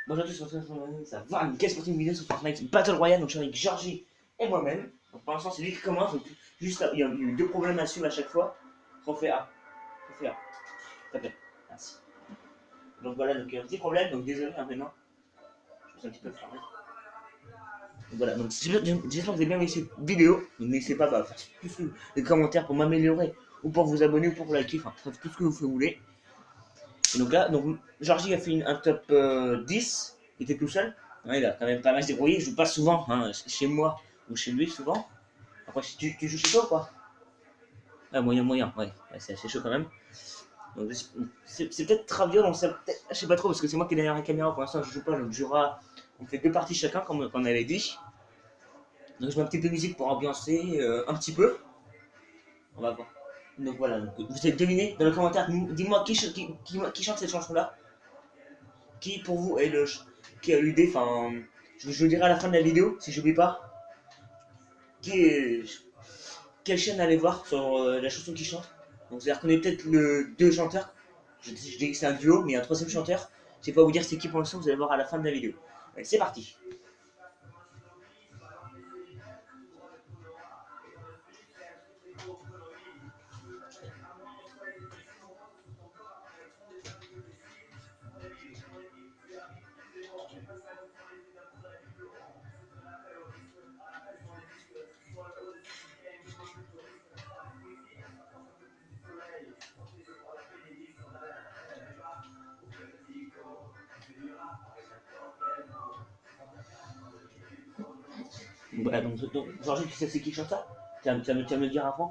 Bonjour à tous, ça va, une caisse pour une vidéo sur Fortnite Battle Royale, donc je suis avec Georgie et moi-même. Donc pour l'instant c'est lui qui commence, donc juste il y a eu deux problèmes à suivre à chaque fois. Refais A, refais A, s'il te plaît, merci. Donc voilà, donc il y a un petit problème, donc désolé maintenant, je suis un petit peu fermé. Donc voilà, donc j'espère que vous avez bien aimé cette vidéo, donc n'hésitez pas à faire tous les commentaires pour m'améliorer, ou pour vous abonner, ou pour liker, enfin tout ce que vous voulez. Et donc là, donc, Georgie a fait un top 10, il était tout seul. Ouais, il a quand même pas mal se débrouillé, je joue pas souvent, hein, chez moi ou chez lui souvent. Après, si tu joues chez toi ou quoi? Ah, moyen, moyen, ouais, c'est assez chaud quand même. Donc c'est peut-être Traviol, je sais pas trop, parce que c'est moi qui est derrière la caméra pour l'instant, je joue pas, donc Jura, on fait deux parties chacun, comme on avait dit. Donc je mets un petit peu de musique pour ambiancer un petit peu. On va voir. Donc voilà, donc, vous avez deviné dans le commentaire, dis-moi qui chante cette chanson-là. Qui pour vous est qui a l'idée, enfin, je le dirai à la fin de la vidéo, si j'oublie pas. Qui est, quelle chaîne aller voir sur la chanson qui chante. Donc vous allez reconnaître peut-être le deux chanteurs. Je dis que c'est un duo, mais il y a un troisième chanteur. Je sais pas vous dire c'est qui pour l'instant, vous allez voir à la fin de la vidéo. Allez, c'est parti. Voilà, donc Georges, tu sais c'est qui chante ça? Tu vas me le dire après,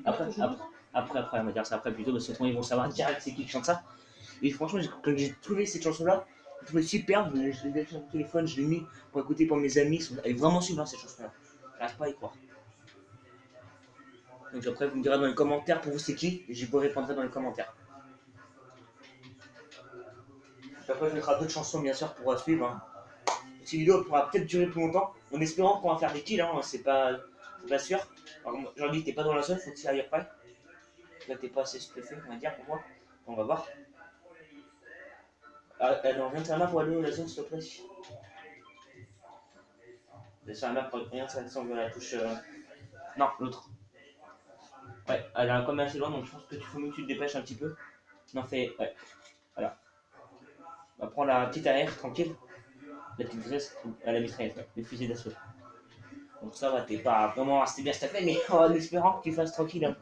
on va dire ça après plutôt, parce que sinon ils vont savoir direct c'est qui chante ça. Et franchement, quand j'ai trouvé cette chanson-là, je l'ai trouvée superbe, je l'ai sur mon téléphone, je l'ai mis pour écouter pour mes amis, elle est vraiment super cette chanson-là. J'arrive pas à y croire. Donc après, vous me direz dans les commentaires pour vous c'est qui, et je vous répondrai dans les commentaires. Après, je mettrai d'autres chansons bien sûr pour suivre. Hein. Cette vidéo pourra peut-être durer plus longtemps, en espérant qu'on va faire des kills, hein, c'est pas sûr. J'en dis, t'es pas dans la zone, faut que tu ailles après. Là, t'es pas assez stuffé, on va dire, pour moi. On va voir. Alors, viens de ta main pour aller dans la zone, s'il te plaît. Laisse la map pour rien, ça semble la touche. Non, l'autre. Ouais, elle est quand même assez loin, donc je pense que tu faut mieux que tu te dépêches un petit peu. Non, fais. Ouais, voilà. On va prendre la petite arrière, tranquille. La petite graisse à la mitraillette, ouais, les fusils d'assaut. Donc ça va, t'es pas vraiment assez bien staffé, mais en espérant que tu fasses tranquille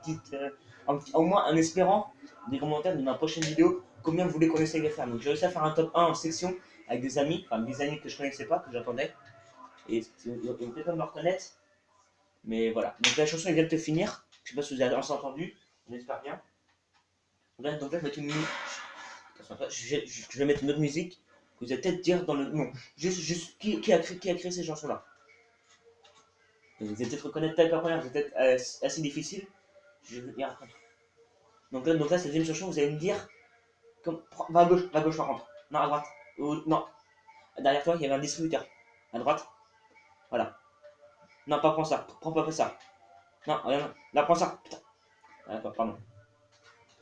au moins en espérant des commentaires de ma prochaine vidéo, combien vous voulez qu'on essaye de faire. Donc j'ai réussi à faire un top 1 en section avec des amis, enfin des amis que je connaissais pas, que j'attendais. Et ils ont peut-être pas me reconnaître. Mais voilà. Donc la chanson elle vient de te finir. Je sais pas si vous avez entendu. J'espère bien. Donc là, je vais mettre une musique. Je vais mettre une autre musique. Vous allez peut-être dire dans le. Non. Juste qui a créé ces chansons-là. Vous allez peut-être reconnaître telle par première, c'est peut-être assez difficile. Je vais dire. Donc là, c'est la deuxième chanson, vous allez me dire. Va à gauche par contre. Non, à droite. Non. Derrière toi, il y avait un distributeur. À droite. Voilà. Non, pas prends ça. Prends pas ça. Non, rien. Là, prends ça. Putain. Ah, pardon.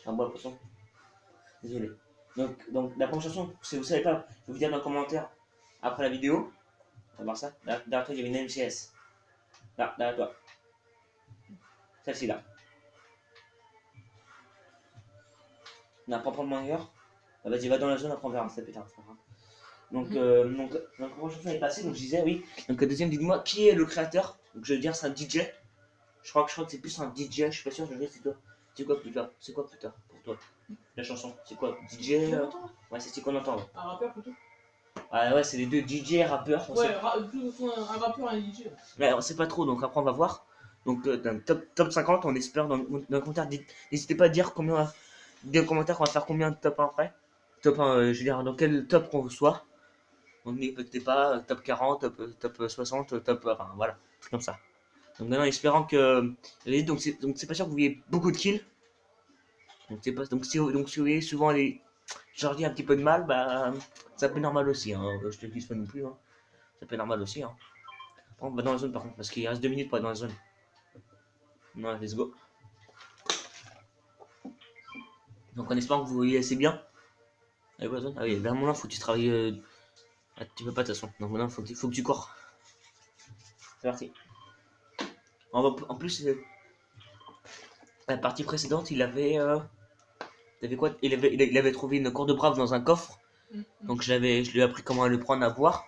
J'ai un bon poisson. Désolé. Donc la première chanson, si vous savez pas, je vais vous dire dans les commentaires après la vidéo. On va voir ça. Derrière toi, il y avait une MCS. Là, derrière toi. Celle-ci là. Non, pas prendre ailleurs. Ah, vas-y, va dans la zone, après on verra. C'est putain, c'est pas grave. Donc la première chanson est passée, donc je disais oui. Donc la deuxième, dites-moi qui est le créateur. Donc je vais dire c'est un DJ. Je crois que c'est plus un DJ, je suis pas sûr, je vais dire c'est toi. C'est quoi plus tard? C'est quoi plus tard pour toi? La chanson, c'est quoi? DJ ouais, c'est ce qu'on entend. Ouais. Un rappeur plutôt. Ah ouais, c'est les deux DJ rappeurs. Ouais, plutôt un rappeur et un DJ. Mais on sait pas trop, donc après on va voir. Donc dans top 50, on espère dans le commentaire. N'hésitez pas à dire combien. Dans le commentaire, on va faire combien de top 1 après. Top 1, je veux dire, dans quel top qu'on soit. Donc n'hésitez pas, top 40, top 60, top. Enfin voilà, tout comme ça. Donc maintenant, espérant que. Donc c'est pas sûr que vous voyez beaucoup de kills. Donc si vous voyez souvent les. Genre un petit peu de mal, bah. Ça peut normal aussi, hein. Je te dis pas non plus, hein. Ça peut normal aussi, hein. On va dans la zone par contre, parce qu'il reste 2 minutes pour être dans la zone. Non, let's go. Donc en espérant que vous voyez assez bien. Allez, quoi, zone. Ah oui, là, mon faut que tu travailles Ah, tu peux pas de toute façon. Donc maintenant, faut que tu cours. C'est parti. En plus, la partie précédente, il avait trouvé une corde brave dans un coffre. Donc je lui ai appris comment le prendre à boire.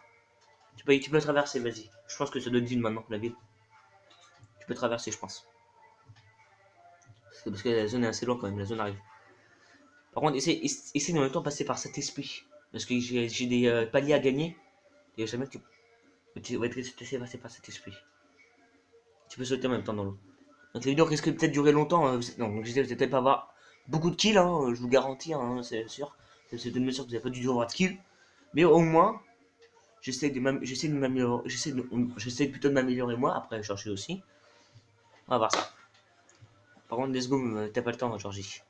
Tu peux traverser, vas-y. Je pense que ça donne une maintenant, la ville. Tu peux traverser, je pense. C'est parce que la zone est assez loin quand même, la zone arrive. Par contre, essaie de en même temps passer par cet esprit. Parce que j'ai des paliers à gagner. Et jamais que tu vas essayer de passer par cet esprit. Tu peux sauter en même temps dans l'eau. Donc la vidéo risque peut-être durer longtemps. Non, donc j'essaie peut-être pas avoir beaucoup de kills, hein, je vous garantis, hein, c'est sûr. C'est une mesure que vous n'avez pas du tout avoir de kills. Mais au moins, j'essaie de m'améliorer. J'essaie plutôt de m'améliorer moi. Après, chercher aussi. On va voir ça. Par contre, let's go, t'as pas le temps, Georgie.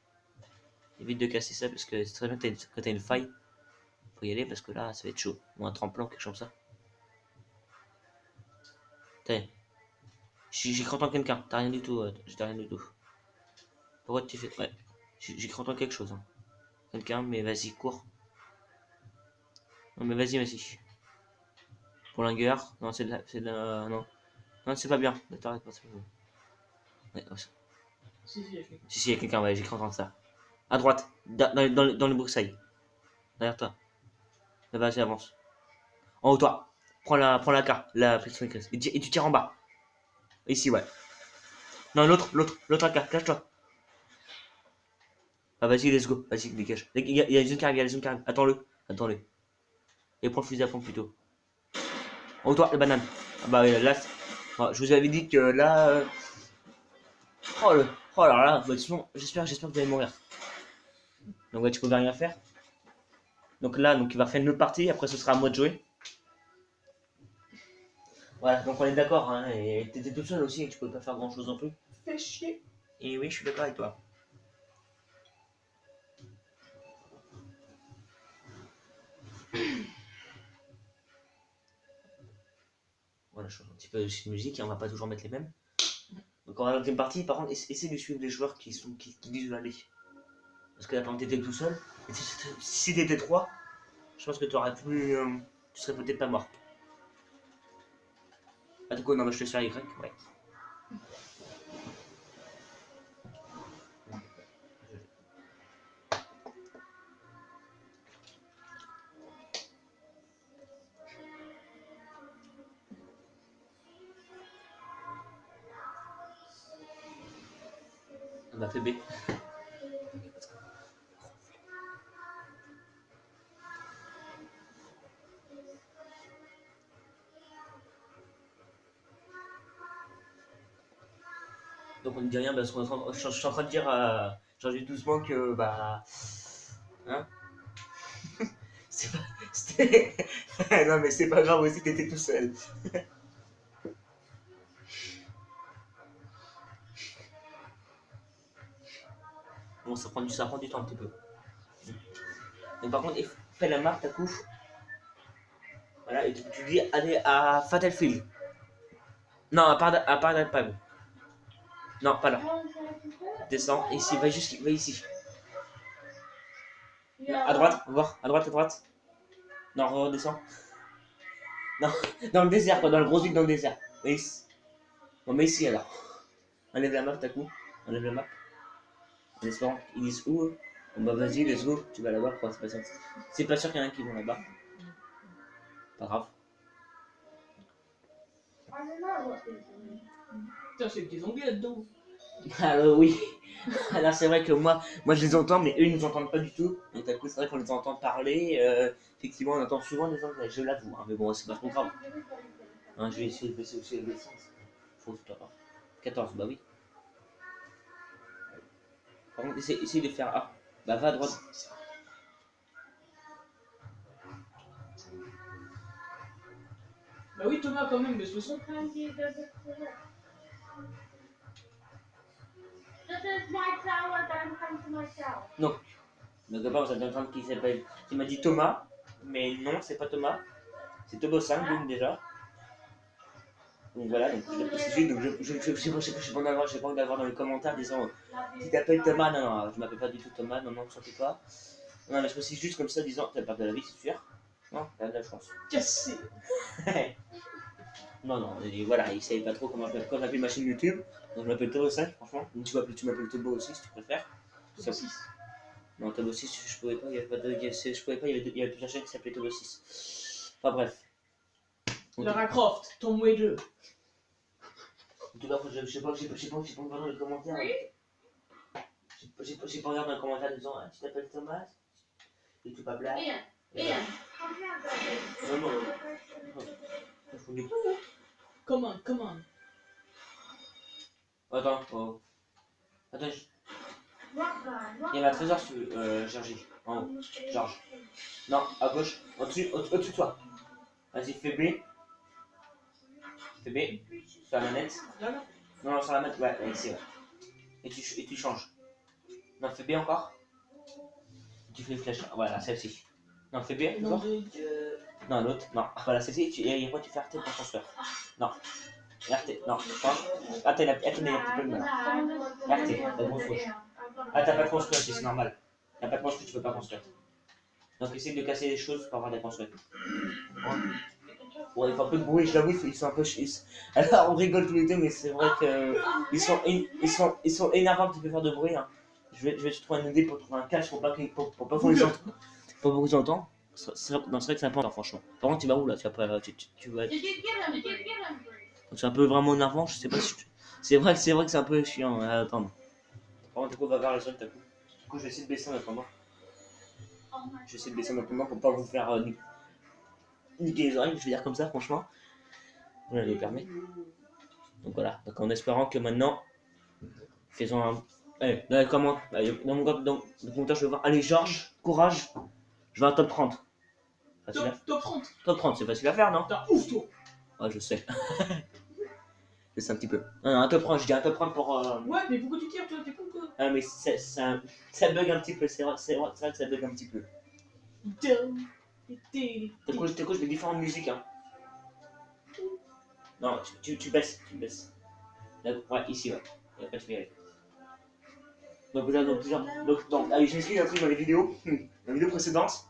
Évite de casser ça parce que c'est très bien quand t'as une faille. Faut y aller parce que là, ça va être chaud. Ou un tremplin, quelque chose comme ça. T'as J'ai cru entendre quelqu'un. T'as rien du tout. T'as rien du tout. Pourquoi tu fais. Ouais. J'ai cru entendre quelque chose. Hein. Quelqu'un, mais vas-y, cours. Non, mais vas-y. Pour l'ingueur. Non, non. Non, c'est pas bien. T'arrêtes pas, c'est pas bien. Ouais, ouais. Si, y a quelqu'un, ouais, j'ai cru entendre ça. À droite. Dans les broussailles. Derrière toi. Là, vas-y, avance. En haut, toi. Prends la carte. La pression écrite. Et tu tires en bas. Ici, ouais. Non, l'autre AK, cache-toi. Ah, vas-y, let's go. Vas-y, dégage. Il y a les zones qui arrivent, il y a les zones qui arrivent. Attends-le. Et prends le fusil à pompe plutôt. Oh, toi, la banane. Ah, bah, oui, là, je vous avais dit que là. Oh, oh là là. Bah, sinon, j'espère que vous allez mourir. Donc, ouais, tu peux rien faire. Donc là, il va faire une autre partie. Après, ce sera à moi de jouer. Voilà, donc on est d'accord. Hein, et t'étais tout seul aussi et tu peux pas faire grand chose non plus. Fais chier. Et oui, je suis d'accord avec toi. Voilà, je change un petit peu de musique et on va pas toujours mettre les mêmes. Donc on va dans la deuxième partie, par contre, essaie de suivre les joueurs qui disent où aller. Parce que là, quand t'étais tout seul, et si t'étais trois, je pense que tu aurais pu. Tu serais peut-être pas mort. Ah, du coup, non, mais je te sur Y, ouais. On a fait B. Donc on ne dit rien parce que je suis en train de dire à Georges doucement que bah. Hein. C'était. Non mais c'est pas grave aussi, t'étais tout seul. Bon, ça prend du temps un petit peu. Donc par contre, fais la marque, ta couche. Voilà, et tu dis allez à Fatalfield. Non, à part d'Alpine. Non, pas là. Descends, ici, va ici. À droite, voir, à droite. Non, redescends. Non, dans le désert, quoi, dans le gros truc dans le désert. Mais ici. Bon, mais ici alors. Enlève la map, ta coup. Enlève la map. En espérant qu'ils disent où eux. Bon bah vas-y, let's go. Tu vas là-bas, quoi, c'est pas sûr qu'il y en a un qui vont là-bas. Pas grave. Putain, c'est des anglais là-dedans. Ah oui. Alors c'est vrai que moi je les entends, mais eux ils nous entendent pas du tout. Donc à coup c'est vrai qu'on les entend parler. Effectivement on entend souvent les anglais, je l'avoue. Hein, mais bon c'est pas trop grave. Hein, je vais essayer de baisser aussi le sens. Faut tout avoir. 14, bah oui. Par contre essaye de faire A. Bah va à droite. Bah oui, Thomas, quand même, baisse le son. Non. Donc d'abord vous êtes en train de qui s'appelle. Tu m'as dit Thomas, mais non c'est pas Thomas. C'est Tobo 5 donc déjà. Donc voilà, donc je le précise, donc j'ai pas envie d'avoir dans les commentaires disant tu t'appelles Thomas, non, je m'appelle pas du tout Thomas, non, surtout pas. Non, mais je précise juste comme ça disant, t'as pas de la vie, c'est sûr. Non, t'as de la chance. Cassé. Non, et voilà, il savait pas trop comment j'appelle ma chaîne YouTube. Donc je m'appelle Tobo5, franchement. Donc tu m'appelles Tobo aussi si tu préfères. Tobo 6. Non, Tobo 6, je pouvais pas, il y avait pas de. Je pouvais pas, il y avait plusieurs chaînes qui s'appelaient Tobo 6. Enfin bref. Lara Croft, Tomb Raider. En tout cas, j'ai pas regardé dans les commentaires. J'ai pas regardé dans les commentaires disant ah, tu t'appelles Thomas et tu pas blague. Ian, Non, non. Je voulais- Come on, come on. Attends, oh. Attends, il y a un trésor si tu veux, Georgie. En haut. Georges. Non, à gauche. Au-dessus de toi. Vas-y, fais B. Fais B. Sur la manette. Là, là. Non, sur la manette. Ouais, ici, ouais. Et tu changes. Non, fais B encore. Tu fais les flèches. Voilà, celle-ci. Non, fais B. Nom Toujours. de Dieu. Non, l'autre. Non, voilà, celle-ci. Et après, tu fais RT pour construire. Non. RT. Non, change. Ah, t'as un petit peu de mal. RT, la grosse rouge. Ah, t'as pas de construire ici, c'est normal. T'as pas de construire, tu peux pas construire. Donc, essaye de casser les choses pour avoir des construits. Ouais, ils font un peu de bruit, je l'avoue, ils sont un peu chiés. Alors, on rigole tous les deux, mais c'est vrai que ils sont énervants qu'ils peuvent faire de bruit. Hein. Je vais te trouver une idée pour trouver un cache pour pas qu'on les entende. Pour pas qu'on les entende. C'est vrai que c'est important, franchement. Par contre, tu vas où là? Tu vas pas. Tu vas être. C'est un peu vraiment énervant, je sais pas si. C'est vrai que c'est un peu chiant à attendre. Par contre, du coup, on va voir les autres, du coup, je vais essayer de baisser en attendant. Je vais essayer de baisser en attendant pour pas vous faire niquer les oreilles, je vais dire comme ça, franchement. Voilà, les permet. Donc voilà, donc en espérant que maintenant, faisons un. Allez, comment dans mon commentaire, je vais voir. Allez, Georges, courage, je vais à top 30. Facile à... Top 30. Top 30, c'est facile à faire, non? T'as ouf, toi. Ouais, je sais. Je sais un petit peu. Non, un top 30, je dis un top 30 pour. Ouais, mais pourquoi tu tires, toi? T'es con, quoi? Ah, mais ça bug un petit peu, c'est vrai que ça bug un petit peu. T'es quoi, je mets différentes musiques, hein. Non, tu baisses, tu baisses. Là, ouais, ici, ouais. Il n'y a pas de vérité. Donc, déjà, allez, je m'excuse après dans les vidéos. Dans la vidéo précédente,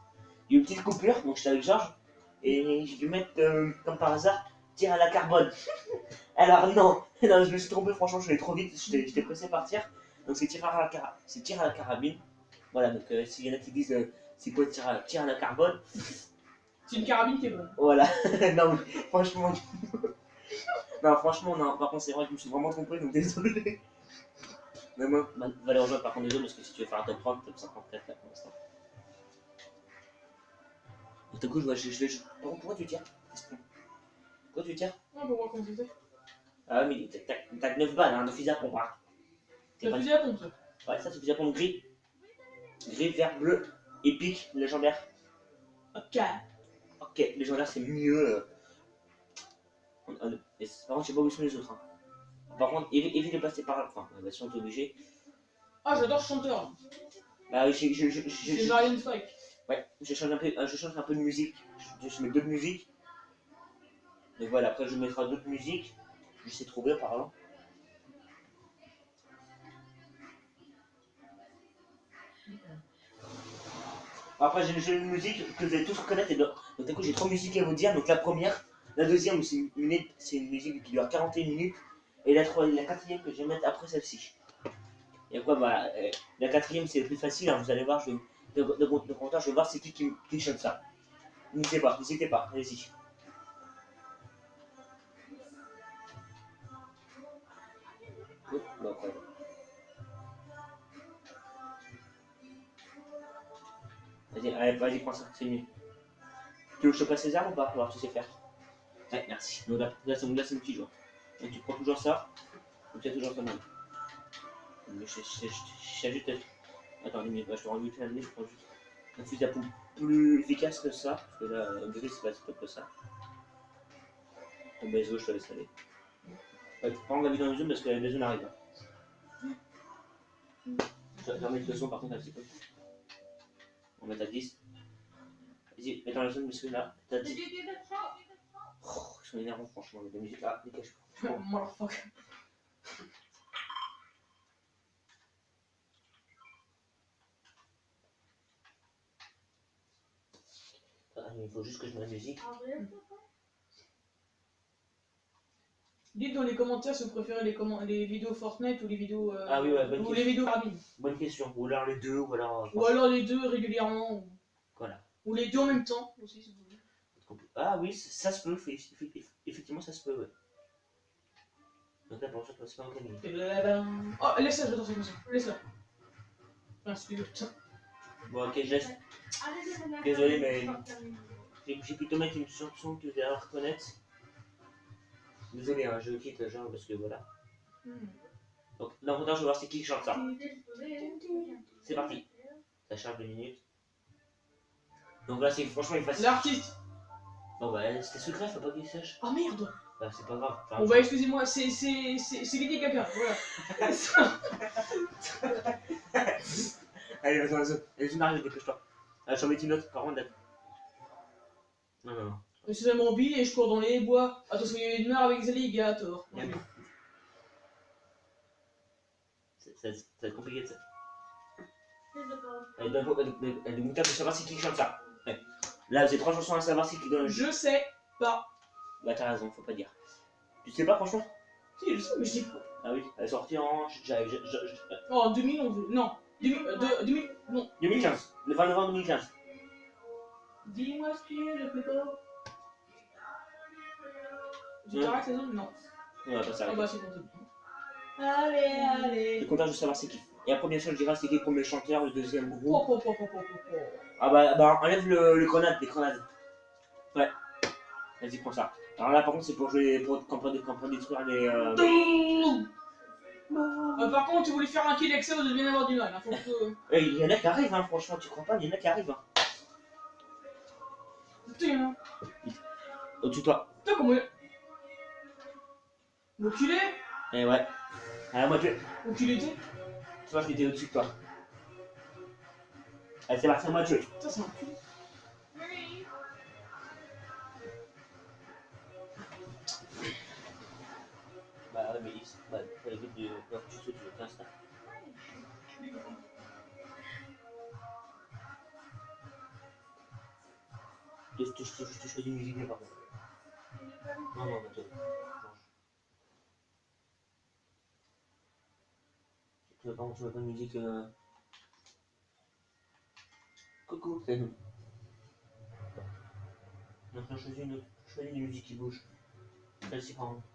il y a eu une petite coupure, donc j'étais avec Georges. Et j'ai dû mettre, comme par hasard, tir à la carbone. Alors, non, non, je me suis trompé, franchement, je suis allé trop vite, j'étais pressé de partir. Donc, c'est tir à la carabine. Voilà, donc s'il y en a qui disent c'est quoi tir à la carbone. C'est une carabine qui est bonne. Voilà, non, mais franchement. Non, franchement, non, par contre, c'est vrai que je me suis vraiment trompé, donc désolé. Mais moi, va les rejoindre par contre désolé parce que si tu veux faire un top 30, top 54 là pour l'instant. Du coup, pourquoi tu tires? Pourquoi tu tires? Ouais, pour voir comment c'était. Ah, mais t'as que 9 balles, hein, de fusil à pompe. Hein. T'as fusil à pompe, ça. Ouais, ça, c'est fusil à pompe gris. Gris, vert, bleu, épique, légendaire. Ok. Ok, légendaire, c'est mieux. Par contre, je sais pas où sont les autres. Hein. Par contre, évite de passer par là. Enfin, bah, si on est obligé. Ah, j'adore ce chanteur. Bah, C'est Marion Spike. Ouais, je change un peu de musique. Je mets d'autres musiques. Donc voilà, après je mettrai d'autres musiques. Je sais trouver apparemment. Après j'ai une musique que vous allez tous reconnaître. Donc du coup j'ai 3 musiques à vous dire. Donc la première, la deuxième c'est une musique qui dure 41 minutes. Et la quatrième que je vais mettre après celle-ci. Et quoi bah la quatrième c'est le plus facile, hein, vous allez voir, de commentaire, je vais voir c'est qui chante ça. N'hésitez pas, allez-y. Bon, après. Vas-y, prends ça, c'est mieux. Tu veux que je te passe les armes ou pas? Alors tu sais faire. Ouais, merci. Donc là c'est mon petit joueur. Donc tu prends toujours ça, ou tu as toujours ça même. J'ajoute. Attends, limite, je te rends vite la limite, je prends juste un fusil à pompe plus efficace que ça, parce que là, au gris c'est pas que ça. Ton BSO, je te laisse aller. Ouais, prends la vie dans les zones parce que les zones arrivent. Hein. Je vais remettre le son par contre un petit peu. On va mettre à 10. Vas-y, mets dans la zone parce que là, t'as 10. Oh, ils sont énervants franchement, mais la musique là, dégage. Motherfucker. il faut juste que je mette la musique. Dites dans les commentaires si vous préférez les vidéos Fortnite ou les vidéos Ah oui, ouais, bonne ou les vidéos carabine. Bonne question. Ou alors les deux, ou alors. Ou alors les deux régulièrement. Voilà. Ou les deux en même temps aussi si vous voulez. Ah oui, ça se peut, effectivement ça se peut, ouais. Donc là pour l'instant c'est pas un cabinet. Et blablabla. Oh laisse-la, je vais danser comme ça. Laisse-la. Ah excusez-moi. Bon ok, je laisse. Désolé mais j'ai plutôt mettre une chanson que vous allez reconnaître. Désolé, hein, je quitte le genre parce que voilà. Donc là maintenant je vais voir c'est qui chante ça. C'est parti. Ça charge 2 minutes. Donc là c'est franchement il est facile. L'artiste. Bon bah c'était secret, faut pas qu'il sache. Ah merde. Bah c'est pas grave. Bon bah excusez-moi, c'est Lady Gaga, voilà. Allez vas-y, allez, une arrête, dépêche-toi. J'en mets une autre, par contre. Non. C'est tellement bi et je cours dans les bois. Attention, il y a une mare avec des alligators. Ça va être compliqué de ça. Allez, le moutarde pour savoir c'est qui chante ça. Ouais. Là, j'ai 3 chansons à savoir c'est qui donne. Je sais pas. Bah, t'as raison, faut pas dire. Tu sais pas, franchement? Si, je sais, mais je dis pas. Ah oui, elle est sortie en. Oh, en 2011. Non. 2000. Non. 2015. Le 20 novembre 2015. Dis-moi ce qui est le plus beau. Tu t'arrêtes la zone? Non. On va pas Ah s'arrêter. bah c'est bon, c'est bon. Allez. Le comptage de savoir c'est qui. Et après, bien sûr, je dirai c'est qui le premier chanteur, le deuxième groupe. Po. Ah bah enlève les grenades. Ouais. Vas-y, prends ça. Alors là, par contre, c'est pour jouer, quand on détruire les. Par contre, tu voulais faire un kill Excel, vous devez bien avoir du mal. Hein. Faut que... Il y en a qui arrivent, hein, franchement, tu crois pas, il y en a qui arrivent. Hein. Putain, Au-dessus de toi. putain, comment il... L'enculé. Eh ouais. Ah, moi, tu vois, j'étais au-dessus de toi. Allez, c'est parti, à moi de jouer. Putain, c'est un cul. Bah ouais, mais faut éviter de. Non, tu sautes, tu veux 15 là. Je te choisis une musique, par contre. Non, attends. Tu veux pas une musique. Coucou, c'est nous. Donc, je choisis une musique qui bouge. Celle-ci, par exemple.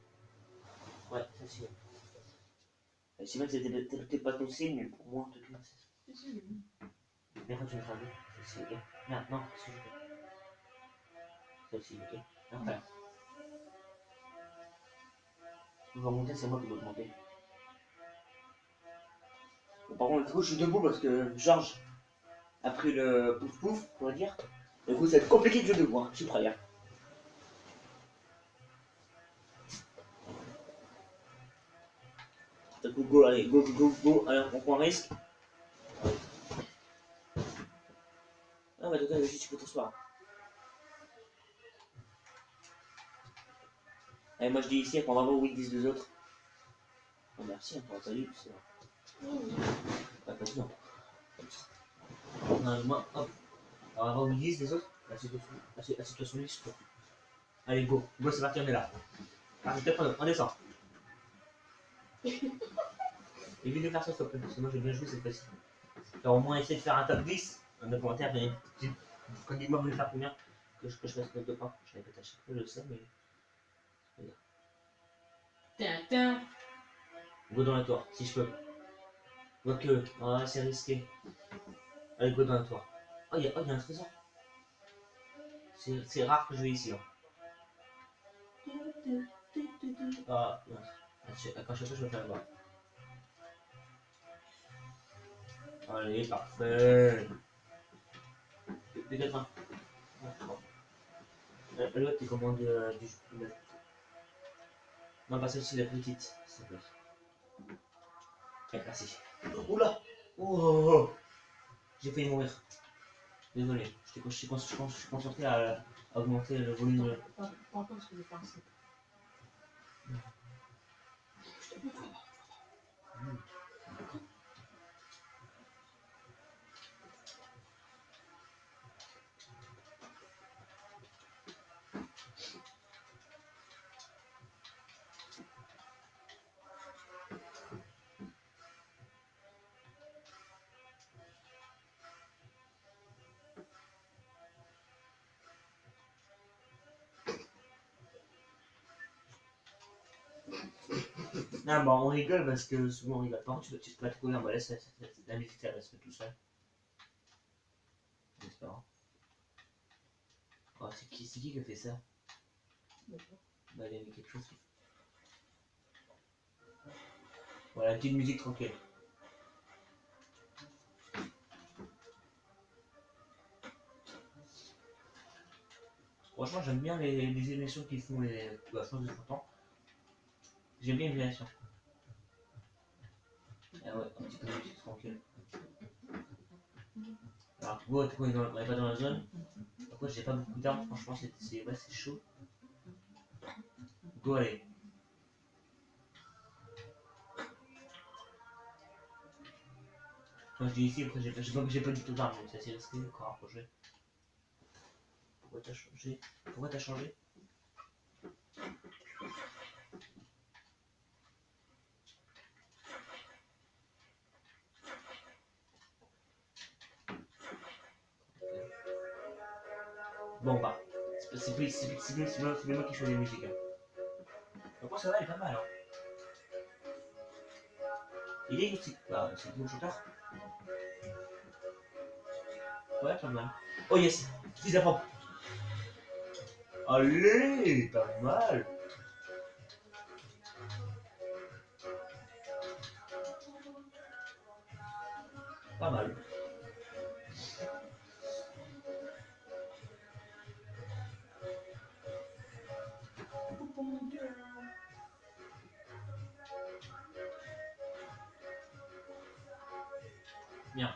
Ouais, celle-ci, ouais. C'est vrai que c'était peut-être pas ton signe, mais pour moi, en tout cas, c'est ça. Mais quand tu me feras deux, celle-ci, ok. Merde, non, qu'est-ce que je fais? Celle-ci, ok. Après. On va monter, c'est moi qui dois monter. Bon, par contre, du coup, je suis debout parce que Georges a pris le pouf-pouf, on va dire. Du coup, ça va être compliqué de jouer debout, hein. Je suis prêt. Hein. Go, allez, go. Allez, on prend un risque. Ah, bah, toi, vas-y, tu peux t'asseoir. Allez, moi, je dis ici, après, on va voir où ils disent les autres. Oh, merci, on t'aura pas dit, c'est vrai. Bah, pas dit, non. Non, moi, hop. Alors, on va voir où ils disent les autres. La situation lisse, quoi. Allez, go, c'est parti, on est là. Ah, on descend. Évite de faire ça, s'il te plaît, parce que moi, j'ai bien joué cette fois-ci. Alors, au moins, essayer de faire un top 10. Un de commentaires, quand dis-moi, vous voulez faire combien que je fasse notre top 1. Je répète à chaque fois, je le sais, mais. Tintin. Go dans la tour, si je peux. Quoique, c'est risqué. Allez, go dans la tour. Oh, il y a un trésor. C'est rare que je vais ici. Hein. Ah, quand je vais faire la barre. Allez, parfait. Peut-être un. L'autre, t'es commande du jeu. Non, pas celle-ci, la petite, s'il te plaît. Ok, merci. Oula! Oh! J'ai failli mourir. Désolé, je suis concentré à augmenter le volume. Pas encore parce que je vais faire ça. Non, bah on rigole parce que souvent on rigole. Par contre, tu peux pas te courir, bah laisse la musique, ça va se mettre tout seul. J'espère. Oh, c'est qui a fait ça? Bah, il a mis quelque chose. Voilà, petite musique tranquille. Franchement, j'aime bien les émissions qui font les. Bah, je pense que c'est important. J'aime bien les émissions. Ah ouais, un petit peu de musique tranquille. Alors, go, on n'est pas dans la zone. Par contre, j'ai pas beaucoup d'armes, franchement, c'est chaud. Go, allez. Quand je dis ici, après, j'ai pas du tout d'armes, donc c'est assez risqué, encore un projet. Pourquoi t'as changé? Pourquoi t'as changé? Bon, bah, c'est moi qui choisis la musique. Hein. Pourquoi ça va, elle est pas mal. Hein. Il est aussi. Bah, c'est le bon chanteur. Ouais, pas mal. Oh yes, fils à propre. Allez, pas mal. Pas mal. Bien.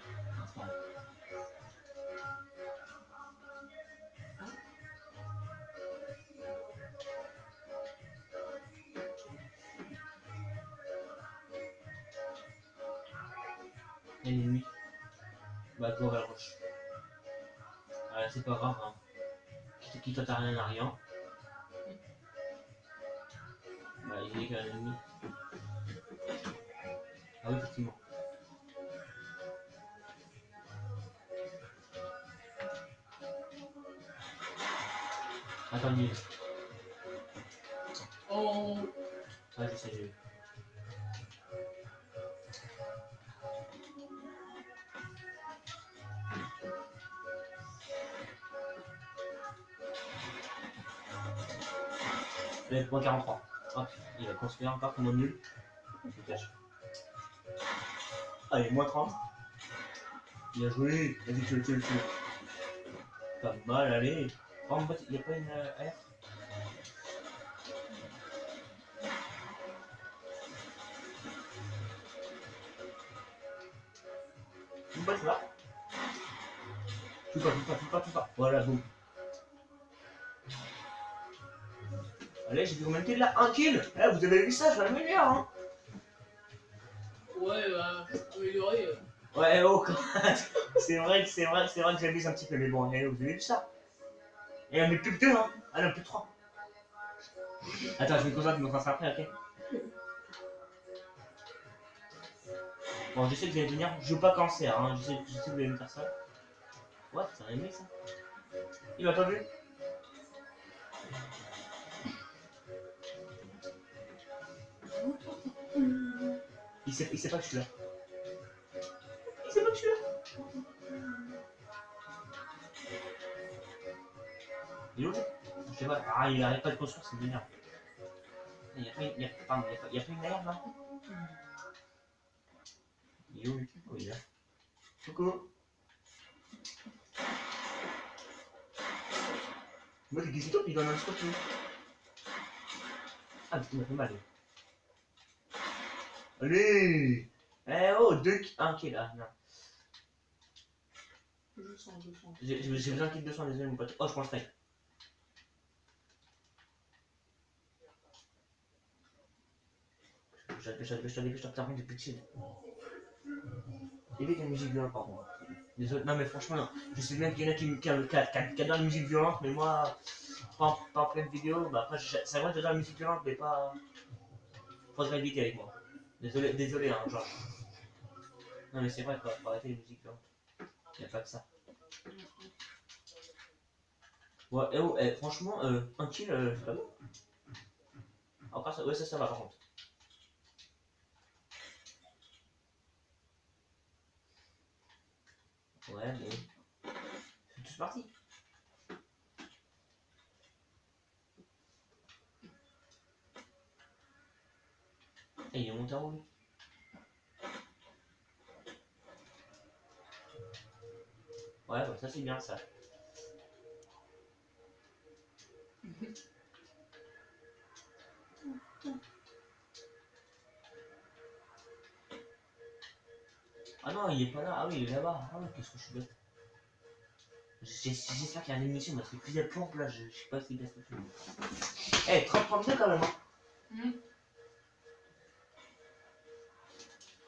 Et l'ennemi. Bah, go vers la gauche. C'est pas grave. Hein. Quitte à rien à rien. Bah, il est qu'un ennemi. Ah oui, effectivement. Attends, il. Oh. Ah, je sais, j'ai vu. Allez, point 43. Hop, il va construire encore comme un nul. Je me cache. Allez, moins 30. Bien joué. Vas-y, tu. Pas mal, allez. Oh, en fait, il n'y a pas une R. Une boîte là. Tout pas. Voilà, boum. Allez, j'ai fait combien de kills là? Un kill. Eh, vous avez vu ça, je vais le meilleur, hein. Ouais, bah, améliorer. Ouais, oh, c'est vrai que j'abuse un petit peu, mais bon, vous avez vu ça? Et on est plus que 2, hein. Ah non, plus que 3. Attends, je vais me concentrer ça après, ok? Bon, je sais que vous allez venir, je veux pas cancer, hein. Je sais que vous allez me faire ça. What? C'est un mec ça? Il m'a pas vu? Il sait pas que je suis là. Il sait pas que je suis là. Il est où? Je sais pas. Ah, il arrête pas de construire, c'est bien. Il y a pas une derrière là? Il est où lui? Oh, il est là. Coucou. Moi, c'est qui c'est toi? Il donne un scope. Ah, putain, il m'a fait mal. Allez! Eh oh, 1 kill là. Non. J'ai besoin d'un kill 200, désolé mon pote. Oh, je prends le strike. Dépêche-toi, putain, j'ai plus de shield. Et vite, il y a une musique violente, par contre. Désolé, non mais franchement, non. Je sais bien qu'il y en a qui adorent la musique violente, mais moi, pas en pleine vidéo, bah après, c'est vrai que j'adore la musique violente, mais pas. Faudrait éviter avec moi. Désolé, hein, genre. Non mais c'est vrai, quoi, faut arrêter les musiques violentes. Y a pas que ça. Ouais, franchement, un kill, c'est pas bon. Après, ça va par contre. Ouais, mais. C'est tous partis. Et il est monté en haut. Ouais, bah ça c'est bien ça. Ah non, il est pas là. Ah oui, il est là-bas. Ah ouais, qu'est-ce que je suis bête. J'espère qu'il y a une émission parce que plus elle plombe là, je sais pas si c'est bien ce que. Eh, 30-32 quand même. Hein. Mm.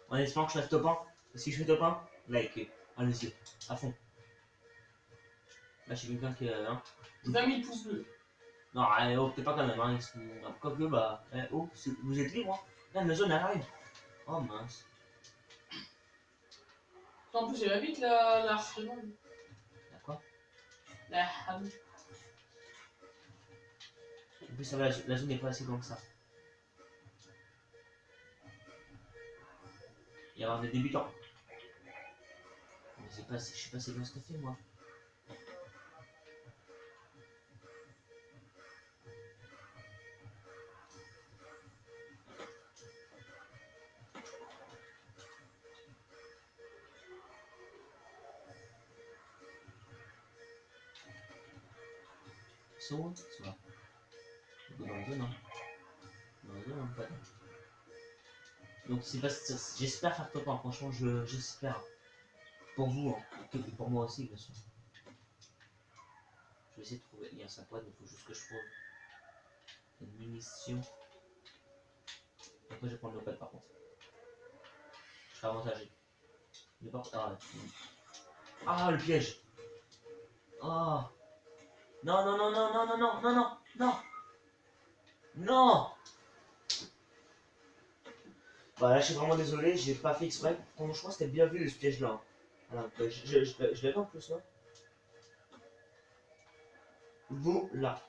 En espérant que je fasse top 1. Si je fais top 1, like, allez-y, à fond. Là, j'ai quelqu'un qui est. Hein. 20 000 pouces bleus. Non, allez, oh, peut-être pas quand même. Hein. Quoique, bah. Oh, vous êtes libre. Hein. Là, la zone elle arrive. Oh mince. En plus, elle va vite la seconde. D'accord. La ham. En plus, ça va, la zone n'est pas assez grande que ça. Il y avoir des débutants. Mais c'est pas, je sais pas c'est bien ce que fait moi. Ils sont où? C'est là. Dans la zone, hein. Dans la zone, hein, pas. Donc c'est pas, j'espère faire top 1, franchement j'espère. Pour vous, hein. Et pour moi aussi bien sûr. Je vais essayer de trouver. Il y a 5 points, il faut juste que je trouve une munition. Après je vais prendre le code par contre. Je serai avantagé. Mais par... Ah le piège. Ah non non non non non non non non non non non. Bah là je suis vraiment désolé, j'ai pas fait exprès. Franchement je crois que c'était bien vu ce piège là. Alors, je l'ai pas en plus là. Voilà.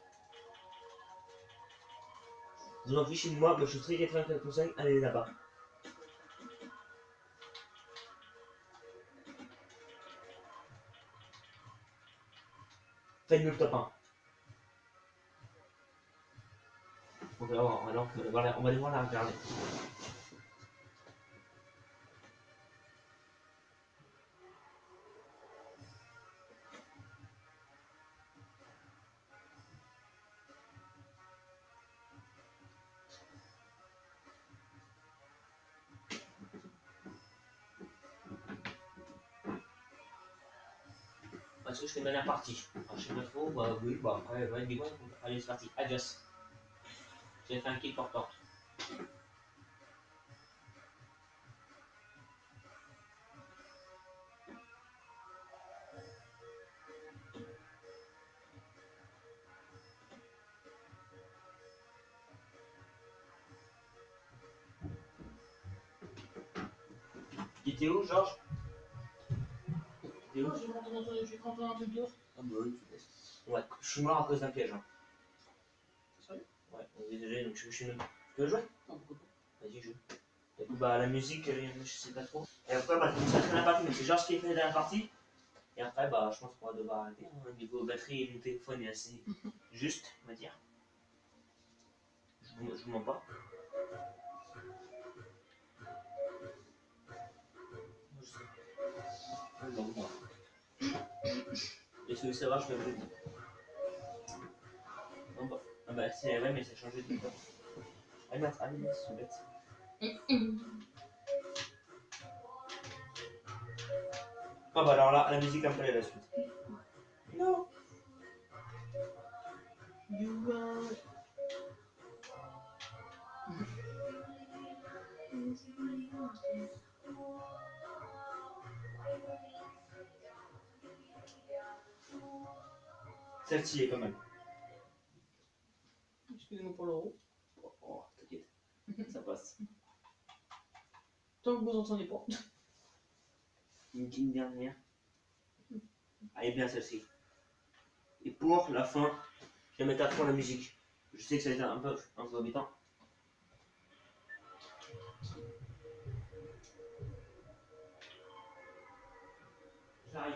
Vous en fichez de moi, mais je suis très quelqu'un qui conseille, allez là-bas. Faites le top 1. On va voir, alors on va aller voir la regarder. Est-ce que je fais une dernière partie? Alors, je sais pas trop, bah oui, bah après, ouais, dis-moi, allez c'est parti, adios. J'ai fait un kill portant. Tu étais où, Georges? T'es où? Non, je suis rentré dans un truc dehors. Ah bah oui, tu laisses. Ouais, je suis mort à cause d'un piège. Hein. Sérieux? Ouais, désolé, donc je suis mort. Tu veux jouer? Non, pourquoi pas. Vas-y, joue. Du coup, bah la musique, je sais pas trop. Et après, bah, c'est la dernière partie, mais c'est Georges qui a fait la dernière partie. Et après, bah, je pense qu'on va devoir arrêter. Hein. Au niveau batterie, mon téléphone est assez juste, on va dire. Je vous mens pas. Je sais. Non, moi. Et celui savoir, je vais vous le dire. Non, bah. Ah bah, c'est vrai, mais ça a changé de temps. Allez, allez, c'est bête. Ah bah alors là, la musique après la suite. Non. You are... Celle-ci est quand même. Excusez-moi pour l'euro. Oh, t'inquiète. Ça passe. Tant que vous entendez pas. Une dernière. Elle est bien celle-ci. Et pour la fin, je vais mettre à fond la musique. Je sais que ça a été un peu embêtant. J'arrive.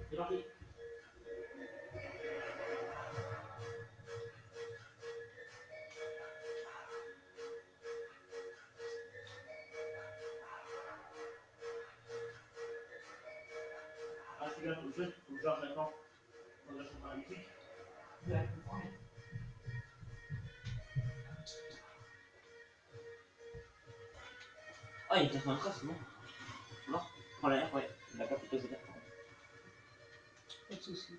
C'est parti. Ah, c'est bien, faut que je charge maintenant. Faut que je change la musique. Ouais, faut prendre. Ah, il est 93, c'est bon. Non, prends l'air, ouais. Il n'a pas plutôt fait d'air. Pas de soucis.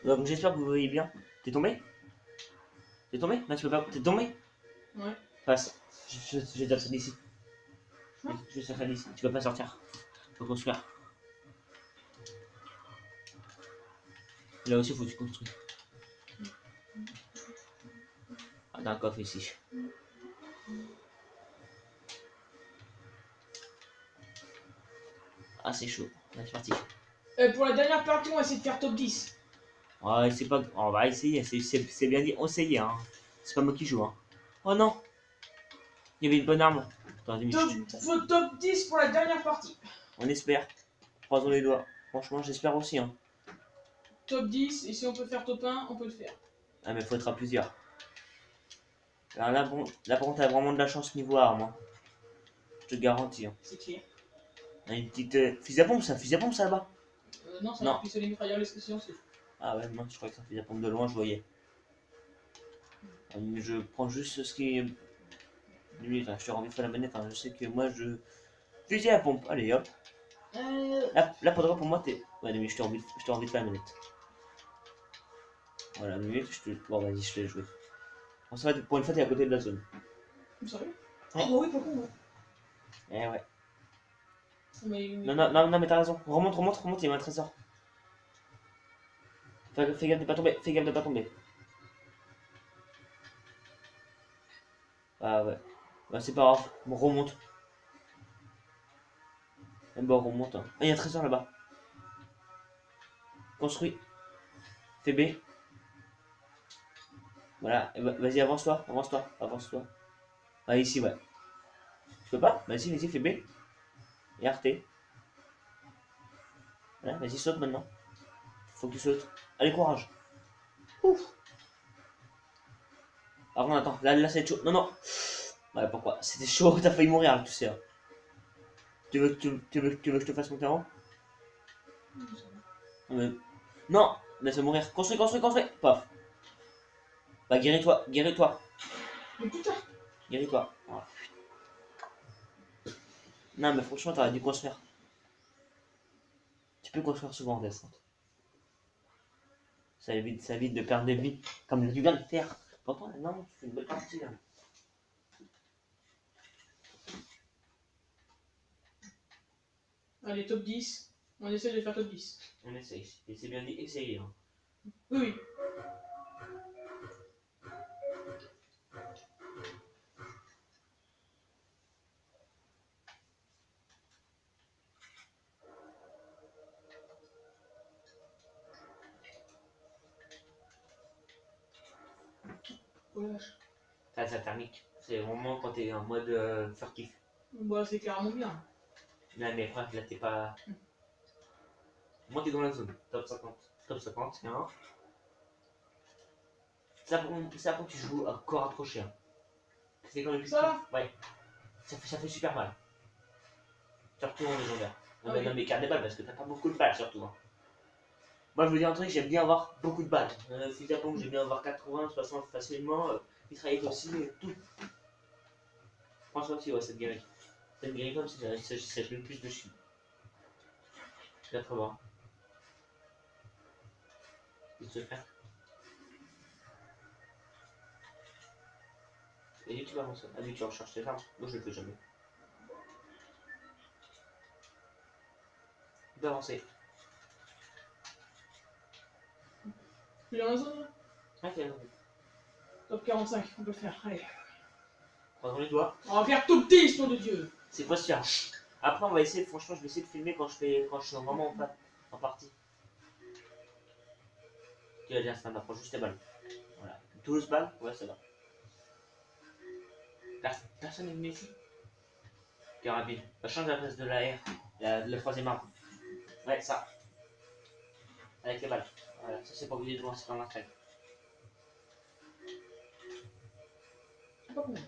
Donc j'espère que vous voyez bien. T'es tombé? T'es tombé? Là tu peux pas. T'es tombé? Ouais. Passe. Je vais sortir d'ici. Je vais sortir d'ici. Tu peux pas sortir. Faut construire. Là aussi faut que tu construis. Ah, t'as un coffre ici. Ah c'est chaud. Là c'est parti. Pour la dernière partie, on va essayer de faire top 10. Ouais, c'est pas. On va essayer. C'est bien dit. On essaye, hein. C'est pas moi qui joue, hein. Oh non! Il y avait une bonne arme. Attends, Top 10 pour la dernière partie. on espère. Croisons les doigts. Franchement, j'espère aussi, hein. Top 10, et si on peut faire top 1, on peut le faire. Ah, mais faut être à plusieurs. Alors là, bon, là par contre, t'as vraiment de la chance niveau arme, hein. Je te garantis, hein. C'est clair. On a une petite fusil à pompe, ça, fusil à pompe, ça là-bas. Non, c'est Non. un pistolet mitrailleur, les silencieux. Ah ouais, moi je croyais que ça faisait pompe de loin, je voyais. Je prends juste ce qui est. Limite, je te renvoie la manette, hein. Je sais que moi je. Fusil à pompe, allez hop. Là pour moi, t'es. Ouais, mais je te renvoie pas la manette. Voilà, minute, je te. Bon, vas-y, je te laisse jouer. On se va pour une fois, t'es à côté de la zone. Sérieux? Ouais. Oh, bah oui, pas con, ouais. Eh ouais. Mais... Non, mais t'as raison. Remonte, il y a un trésor. Fais gaffe de pas tomber, fais gaffe de pas tomber. Ah ouais. Bah, c'est pas grave, on remonte. Eh ben, on remonte. Hein. Ah, il y a un trésor là-bas. Construis. Fais B. Voilà, vas-y, avance-toi. Ah, ici, ouais. Tu peux pas? Vas-y, fais B. Et RT. Voilà, vas-y, saute maintenant. Faut que tu sautes. Allez, courage. Ouf. Alors, non, attends, là, c'est chaud. Non. Ouais, pourquoi? C'était chaud, t'as failli mourir, là, tu sais. Hein. Tu veux que je te fasse monter en haut? Non, laisse-le mourir. Construis. Paf. Bah, guéris-toi. Mais putain! Guéris-toi. Voilà. Non, mais franchement, t'aurais dû construire. Tu peux construire souvent en descente. Ça évite de perdre des vies, comme tu viens de faire. Pourtant, là, non, tu fais une bonne partie, là. Allez, top 10. On essaie de faire top 10. On essaye. Et c'est bien dit, essayer. Hein. Oui. Oh la vache. Ça thermique. C'est vraiment quand t'es en mode furtif. Bah, c'est carrément bien. Là, mais frère, là, t'es pas. Moi, t'es dans la zone. Top 50, c'est un. Ça, pour que tu joues à corps approché. Hein. C'est comme le Ça va? Ouais. Ça fait super mal. Surtout en légendaire. Ah oui. Non, mais garde des balles parce que t'as pas beaucoup de balles, surtout. Hein. Moi, je veux dire un truc, j'aime bien avoir beaucoup de balles. Fusil à pompe, j'aime bien avoir 80, 60 facilement. Mitraillette aussi, tout. Franchement, aussi, ouais, cette guérite. Cette guérite, comme ça fait le plus de chute. 80. Il se fait. Et lui, tu vas avancer. Ah, lui, tu recherches tes armes. Moi, je le fais jamais. Tu peux avancer. Tu es dans la zone là? Ah, tiens, Top 45, on peut le faire. Allez. croisons les doigts. On va faire top 10, nom de Dieu! C'est quoi ce faire? Après, on va essayer, franchement, je vais essayer de filmer quand je suis vraiment en partie. Tu vas dire, ça m'approche juste les balles. Voilà. 12 balles, ouais, ça va. Personne n'est venu ici. Carabine. On va changer la place de la R. La troisième arme. Ouais, ça. Avec les balles. Voilà, ça c'est pour viser devant, c'est pas un track. Pas combien.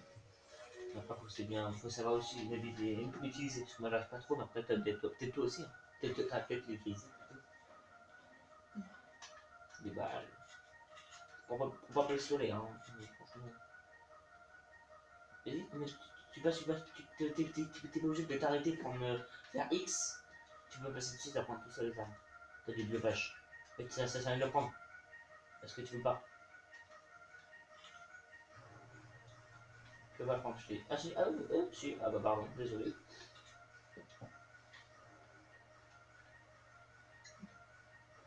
Non, pas que c'est bien, faut savoir aussi l'utiliser. Parce que moi j'arrive pas trop, mais peut-être toi aussi. Hein. Peut-être l'utiliser. Des balles. Pour pas pistolet, hein. Franchement. Vas-y, mais t'es pas obligé de t'arrêter pour me faire X. Tu peux passer dessus, ça prend tout ça les armes. T'as du vache. Et ça sert à rien de le prendre. Est-ce que tu veux pas? Je vais pas le prendre, je dis. Ah si, si, ah bah pardon, désolé.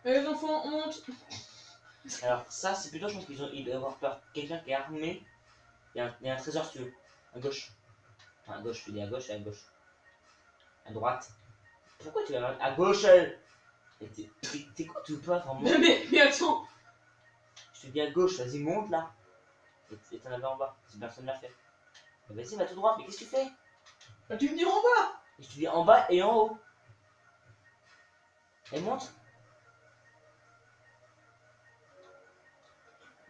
Les enfants, on monte. Alors ça, c'est plutôt, je pense ils doivent avoir peur. Quelqu'un qui est armé, il y a un trésor si tu veux. À gauche. Enfin, à gauche, je te dis à gauche et à gauche. À droite. Pourquoi tu vas à gauche? T'es quoi, tu veux pas vraiment? Mais attends. Je te dis à gauche, vas-y, monte là. Et t'en avais en bas, si personne l'a fait. Vas-y, va tout droit, mais qu'est-ce que tu fais? Bah, tu me dis en bas. Et je te dis en bas et en haut. Et monte.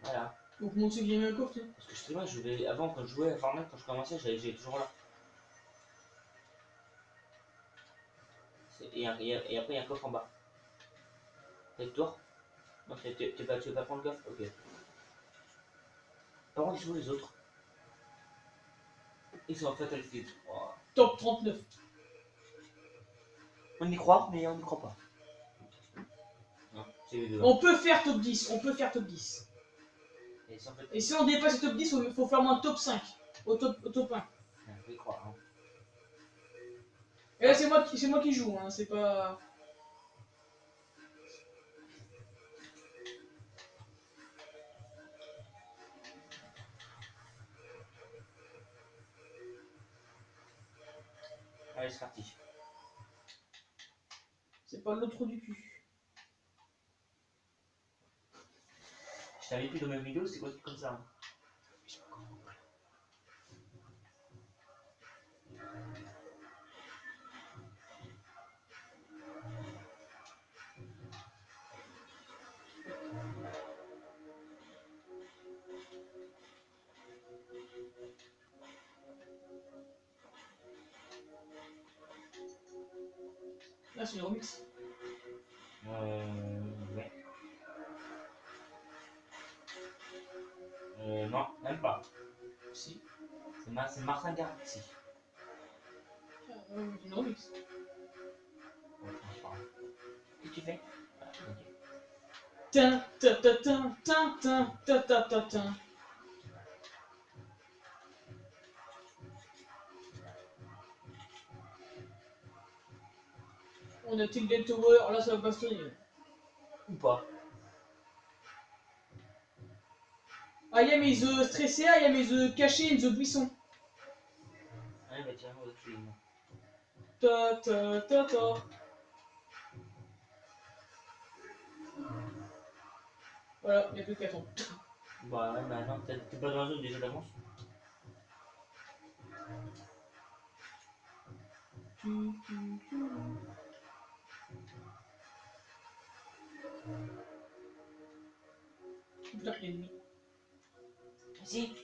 Voilà. Donc, mon Dieu, j'ai mis un coffre. Parce que je te dis, moi, avant, quand je jouais à Fortnite, quand je commençais, j'étais toujours là. Et après, il y a un coffre en bas. T'as le tour? Non, tu veux pas prendre le coffre? Ok. Par contre, ils sont où les autres? Ils sont en Fatalfield. Oh. Top 39. On y croit, mais on n'y croit pas. Non, c'est les deux. On peut faire top 10. On peut faire top 10. Et si on dépasse le top 10, il faut faire moins top 5. Au top 1. Faut y croire. Hein. Et là, c'est moi qui joue. Hein. C'est pas. Allez, c'est parti. C'est pas l'autre du cul. Je t'avais plus dans mes vidéos, c'est quoi comme ça hein. Là, c'est une remix. Ouais. Non, même pas. Si. C'est Martin Garrix. C'est une remix. Ouais, c'est pas grave. Qu'est-ce que tu fais? Ah, ok. Tin, ta ta tin, tin, tin, ta ta ta tin. On a Tilted Tower, là ça va pas se tenir. Ou pas. I am is stressé, I am is caché in the buisson. Ouais, bah tiens, on va tuer une. Ta ta ta ta. Voilà, il n'y a plus qu'à attendre. Bah ouais, bah non, t'es pas dans la zone déjà d'avance. Putain, ennemi. Vas-y.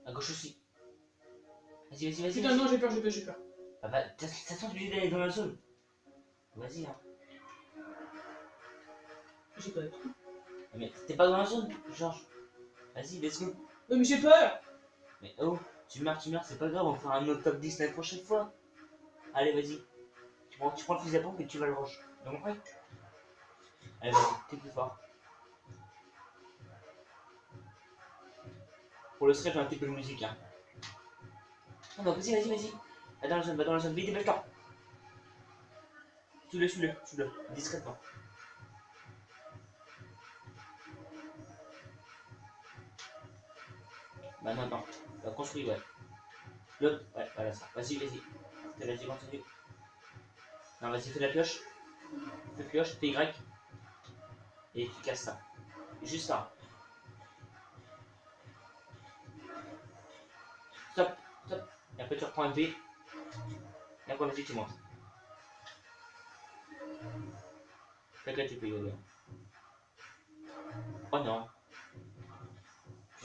À gauche aussi. Vas-y. Putain, non, j'ai peur, j'ai peur. Ah bah, t'as t'es obligé d'aller dans la zone. Vas-y, hein. J'ai peur. Mais t'es pas dans la zone, Georges. Vas-y, let's go. Oui, mais j'ai peur. Mais oh, tu meurs, c'est pas grave, on fera un autre top 10 la prochaine fois. Allez, vas-y. Tu prends le fusil à pompe et tu vas le rush. T'as compris? Allez, vas-y, t'es plus fort. Pour le stress, j'ai un petit peu de musique, hein. Non, bah vas-y. Va dans la zone, vite, dépêche-toi. Suis-le, discrètement. Bah non, construis, ouais. L'autre, ouais, voilà ça. Vas-y. Vas-y, continue. Non, vas-y, fais la pioche. Fais la pioche, fais Y. Et tu casses ça. Juste ça. Stop, stop. Et après tu reprends un V. Et après vas-y tu montes. Fait que là tu peux y aller. Oh non.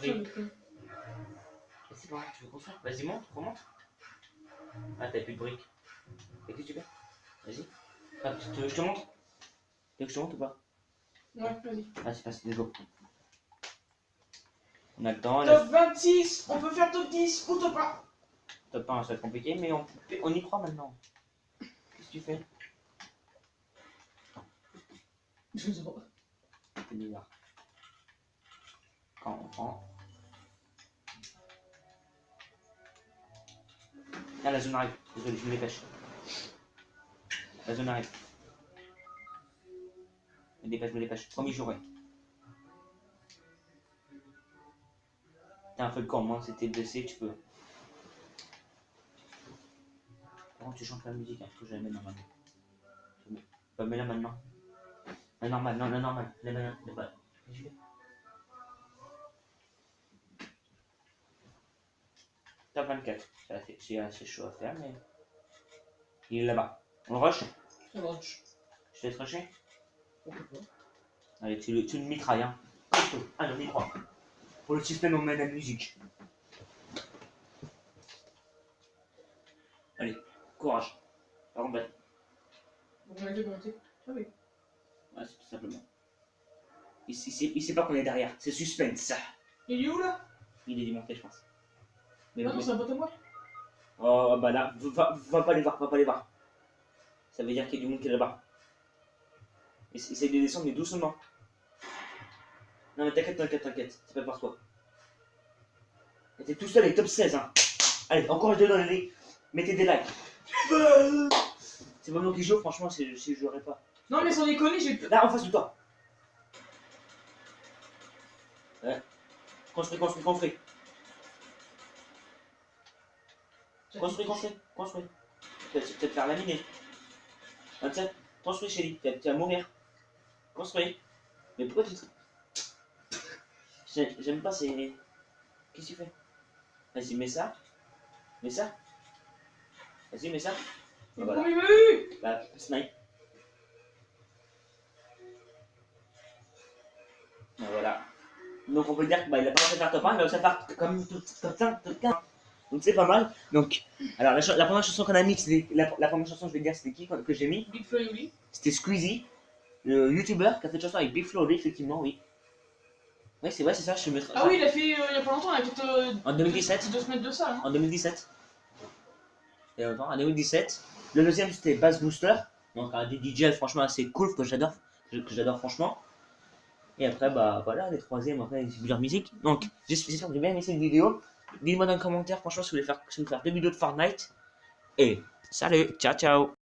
Oui. C'est pas grave, tu veux construire. Vas-y monte, remonte. Ah t'as plus de briques. Et qu'est-ce que tu fais? Vas-y. Ah, tu veux que je te montre? Tu veux que je te montre ou pas? Ouais, vas-y. Ah c'est facile, let's go. On a le temps. Top 26, on peut faire top 10 ou top 1. Top 1 ça va être compliqué mais on y croit maintenant. Qu'est-ce que tu fais? Je sais pas. C'est bizarre. Quand on prend. Ah la zone arrive. Désolé, je me dépêche. La zone arrive. Je me dépêche. Promis, j'aurai. T'as un feu de camp, moi, c'était blessé, tu peux. Par contre, tu chantes la musique, hein, que je la mets normalement. Bah, mets-la maintenant. La normale, non, la normale. La normale. Top 24. C'est assez chaud à faire, mais. Il est là-bas. On le rush? On rush. Je te laisse rusher? Pourquoi pas? Allez, tu le mitrailles, hein. Allez, on y croit. Pour le système, on met la musique. Allez, courage. Par contre, On va le démonter. Ah oui. ouais, c'est tout simplement. Il sait pas qu'on est derrière. C'est suspense. Il est où là? Il est démonté, je pense. Mais, non, c'est un pote à moi. Oh, bah là, va pas les voir, va pas les voir. Ça veut dire qu'il y a du monde qui est là-bas. Essaye de descendre, mais doucement. Non, mais t'inquiète. C'est pas par toi. T'es tout seul, et top 16, hein. Allez, encourage-le dans les. Mettez des likes. C'est pas moi qui joue, franchement, si je jouerais pas. Non, mais sans déconner, j'ai. Là, en face de toi. Ouais. Construis. Construis. Tu vas te faire laminer. 27. Construis, chérie. Tu vas mourir. Construis. Mais pourquoi tu. J'aime pas ces. Qu'est-ce que tu fais? Vas-y, mets ça. Vas-y, mets ça. Mais Voilà. comment il m'a eu? Bah, snipe. Et voilà. Donc on peut dire qu'il bah, a pas réussi à faire top 1, il a réussi à faire comme top 5, top 15. Donc c'est pas mal. Donc, alors la première chanson qu'on a mis, la première chanson, je vais dire, c'était qui que j'ai mis? Big Flo et Oli. C'était Squeezie, le youtubeur qui a fait une chanson avec Big Flo et Oli, effectivement, oui. Oui, c'est ça, je me mettrai. Ah oui, il a fait il y a pas longtemps, il a fait. En 2017. 2 semaines de ça, hein. En 2017. Il y a longtemps, en 2017. Le deuxième, c'était Bass Booster. Donc un des DJ franchement assez cool que j'adore franchement. Et après, bah voilà, les troisièmes, après, il y a plusieurs musiques. Donc, j'espère que vous avez bien aimé cette vidéo. Dites-moi dans les commentaires, franchement, si vous voulez faire 2 vidéos de Fortnite. Et salut, ciao.